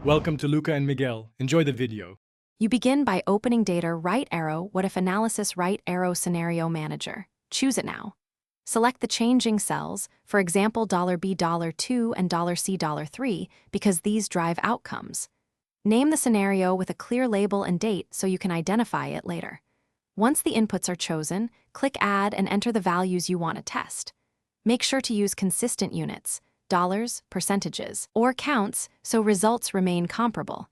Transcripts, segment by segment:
Welcome to Luca and Miguel. Enjoy the video. You begin by opening Data Right Arrow What If Analysis Right Arrow Scenario Manager. Choose it now. Select the changing cells, for example $B $2 and $C $3, because these drive outcomes. Name the scenario with a clear label and date so you can identify it later. Once the inputs are chosen, click Add and enter the values you want to test. Make sure to use consistent units, dollars, percentages, or counts so results remain comparable.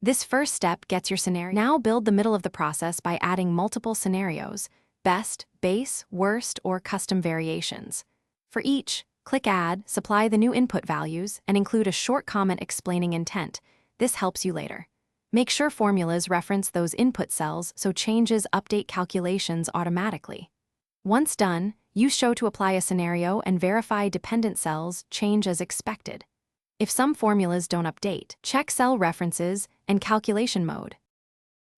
This first step gets your scenario. Now build the middle of the process by adding multiple scenarios, best, base, worst, or custom variations. For each, click Add, supply the new input values, and include a short comment explaining intent. This helps you later. Make sure formulas reference those input cells so changes update calculations automatically. Once done, use Show to apply a scenario and verify dependent cells change as expected. If some formulas don't update, check cell references and calculation mode.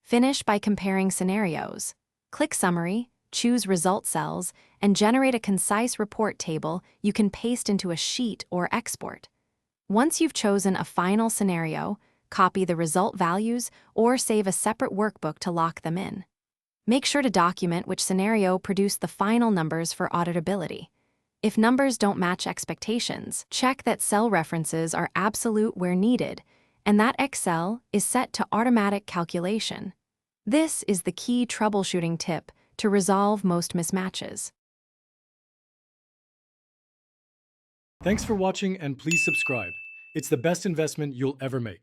Finish by comparing scenarios. Click Summary, choose Result cells, and generate a concise report table you can paste into a sheet or export. Once you've chosen a final scenario, copy the result values or save a separate workbook to lock them in. Make sure to document which scenario produced the final numbers for auditability. If numbers don't match expectations, check that cell references are absolute where needed, and that Excel is set to automatic calculation. This is the key troubleshooting tip to resolve most mismatches. Thanks for watching and please subscribe. It's the best investment you'll ever make.